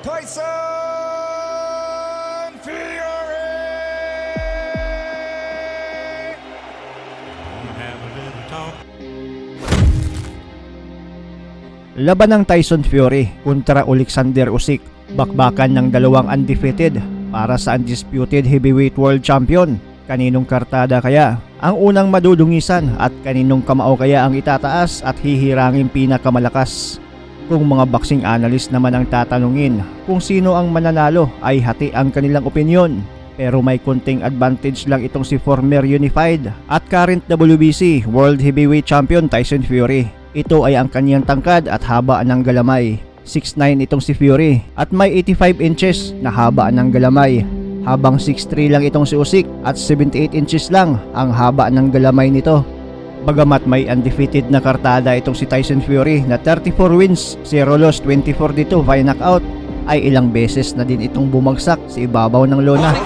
TYSON Fury! Have a little talk. Laban ng Tyson Fury kontra OLEKSANDR USYK, bakbakan ng dalawang undefeated para sa undisputed heavyweight world champion. Kaninong kartada kaya ang unang madudungisan at kaninong kamao kaya ang itataas at hihirangin pinakamalakas? Kung mga boxing analyst naman ang tatanungin kung sino ang mananalo ay hati ang kanilang opinyon. Pero may konting advantage lang itong si former Unified at current WBC World Heavyweight Champion Tyson Fury. Ito ay ang kanyang tangkad at haba ng galamay. 6'9 itong si Fury at may 85 inches na haba ng galamay. Habang 6'3 lang itong si USYK at 78 inches lang ang haba ng galamay nito. Bagamat may undefeated na kartada itong si Tyson Fury na 34 wins, 0 loss, 24 dito via knockout, ay ilang beses na din itong bumagsak sa ibabaw ng lona.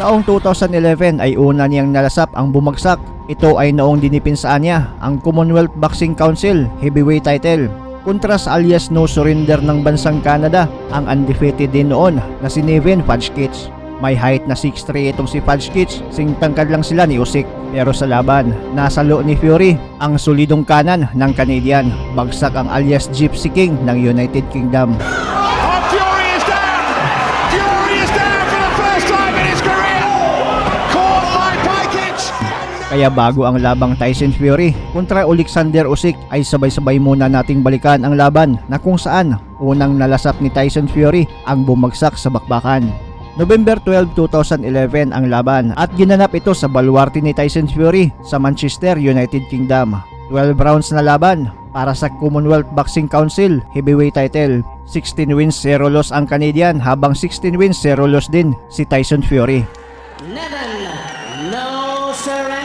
Taong 2011 ay una niyang nalasap ang bumagsak. Ito ay noong dinipinsaan niya ang Commonwealth Boxing Council heavyweight title kontra sa alias no surrender ng bansang Canada, ang undefeated din noon na si Nevin Fudgekits. May height na 6'3 itong si Fudgekits, singtangkad lang sila ni USYK. Pero sa laban, nasa loo ni Fury ang solidong kanan ng Canadian. Bagsak ang alias Gypsy King ng United Kingdom. Kaya bago ang labang Tyson Fury kontra OLEKSANDR USYK ay sabay-sabay muna nating balikan ang laban na kung saan unang nalasap ni Tyson Fury ang bumagsak sa bakbakan. November 12, 2011 ang laban at ginanap ito sa baluarte ni Tyson Fury sa Manchester, United Kingdom. 12 rounds na laban para sa Commonwealth Boxing Council heavyweight title. 16 wins, 0 loss ang Canadian habang 16 wins, 0 loss din si Tyson Fury. No surrender.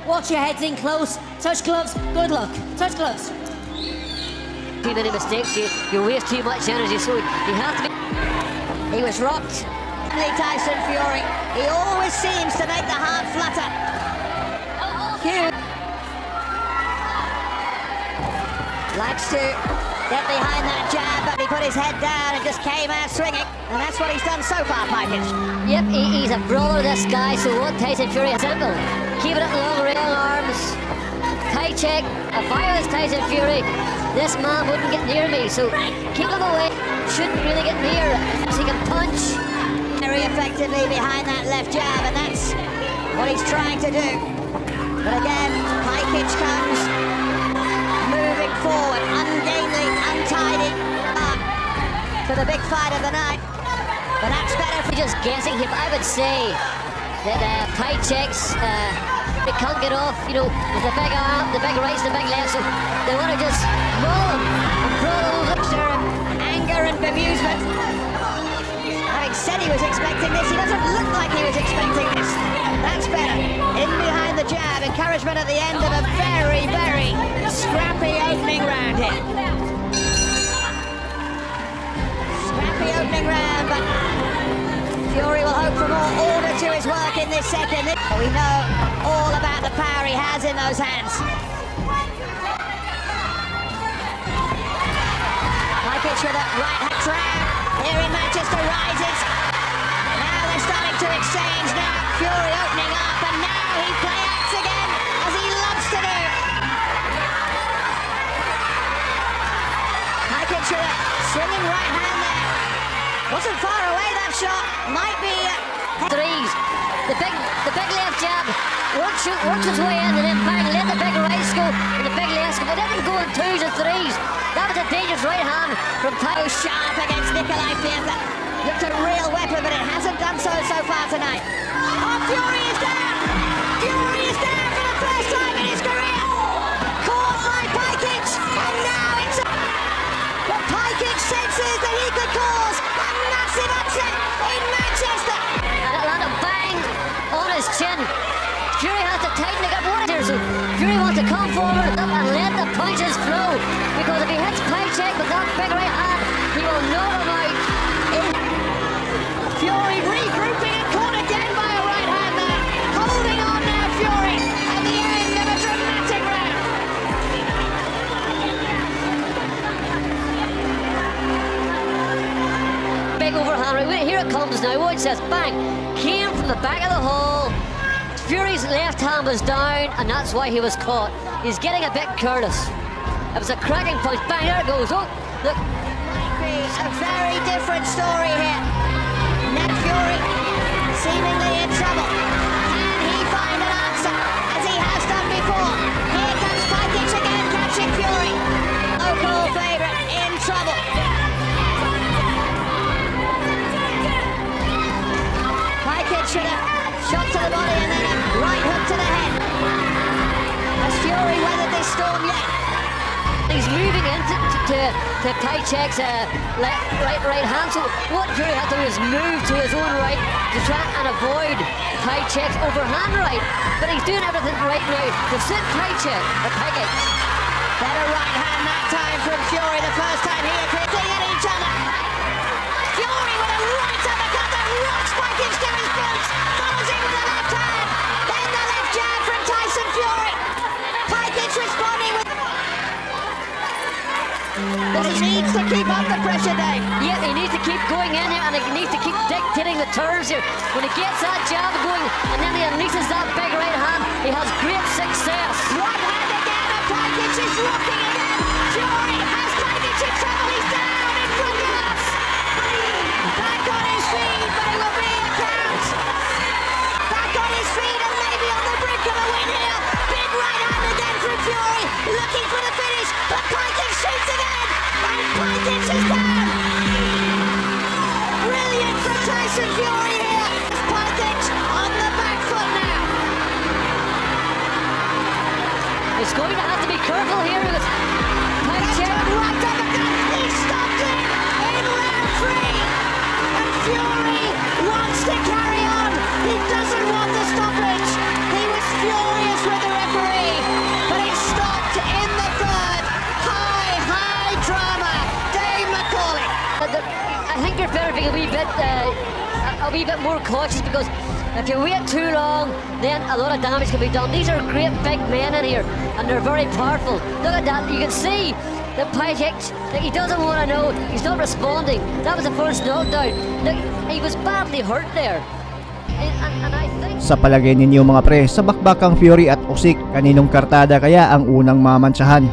Watch your heads in close. Touch gloves. Good luck. Touch gloves. Too many mistakes. You waste too much energy, so you have to be. He was rocked. Tyson Fury. He always seems to make the heart flutter. Cute. Likes to get behind that jab, but he put his head down and just came out swinging. And that's what he's done so far, Pikers. Yep, he's a brawler, this guy. So what Tyson Fury is simple. Keep it at long arms. Tight check. If I was Tyson Fury, this man wouldn't get near me. So keep him away. Shouldn't really get near. So he can punch. Very effectively behind that left jab, and that's what he's trying to do. But again, Pikich comes moving forward, ungainly, untidy, for the big fight of the night. But that's better for Just guessing him, I would say that tight checks, they can't get off, you know, with the big arm, the big rights, the big left, so they want to just roll him and throw him. Anger and bemusement. Having said he was expecting this, he doesn't look like he was expecting this. That's better. In behind the jab, encouragement at the end of a very, very scrappy opening round here. Scrappy opening round, but Fury will hope for more order to his work in this second. We know all about the power he has in those hands. Pikich with a right hand trap. Here in Manchester rises. Now they're starting to exchange now. Fury opening up, and now he play acts again, as he loves to do. Pikich with a swinging right hand there. Wasn't far away, that shot. Might be Threes. The big left jab works its way in, and then bang, let the big rights go, and the big lefts go, but it didn't go in twos and threes. That was a dangerous right hand from Tyson. sharp against Nikolai Fiesta. Looked a real weapon, but it hasn't done so far tonight. Oh, Fury is down! Fury is down for the first time in his career! Caught by Pikich, and now it's... But Pikich senses that he could cause a massive upset in Manchester! And it landed bang on his chin. Fury has to tighten it up. What is here? So Fury wants to come forward and let the punches flow. check with that big right hand. He will knock him out. Fury regrouping and caught again by a right hand there. Holding on now, Fury, at the end of a dramatic round. Big overhand right. Wait, here it comes now. Watch this. Bang. Came from the back of the hole. Fury's left hand was down, and that's why he was caught. He's getting a bit careless. It was a cracking punch. Bang, there it goes. Oh, look. A very different story here. Nick Fury seemingly in trouble. Can he find an answer as he has done before? Here comes Pakic again, catching Fury. Local favourite in trouble. Pakic should have shot to the body and then a right hook to the head. Has Fury weathered this storm yet? He's moving into Pacek's right hand. So what Fury had to do is move to his own right to try and avoid Pacek's overhand right. But he's doing everything right now to sit Pacek. Better right hand that time from Fury. The first time he appeared at each other. Fury with a right uppercut that rocks Pakic to his boots. Follows it with a left hand. Then the left jab from Tyson Fury. Pakic responding with. But he needs to keep up the pressure, Dave. Yeah, he needs to keep going in here, and he needs to keep dictating the turns here. When he gets that jab going and then he unleashes that big right hand, he has great success. Right hand again, and Pakic is rocking again. Fury has Pakic in trouble. He's down in front of us. Back on his feet, but it will be a count. Back on his feet and maybe on the brink of a win here. Big right hand again from Fury, looking for the finish, but Pakic shoots again, and Pakic is down. Brilliant from Tyson Fury here. Pakic on the back foot now. He's going to have to be careful here with Pacek. Right uppercut. He stopped it in round 3. And Fury wants to carry on. He doesn't want the stoppage. He was furious with the referee, but he stopped in the third. High drama. Dave McCauley. I think you're better being a wee bit more cautious, because if you wait too long, then a lot of damage can be done. These are great big men in here, and they're very powerful. Look at that. You can see that Pacek, he doesn't want to know. He's not responding. That was the first knockdown. Look, he was badly hurt there. And I think... Sa palagay ninyo mga pre, sa bakbakang Fury at Usyk, kaninong kartada kaya ang unang mamantsahan?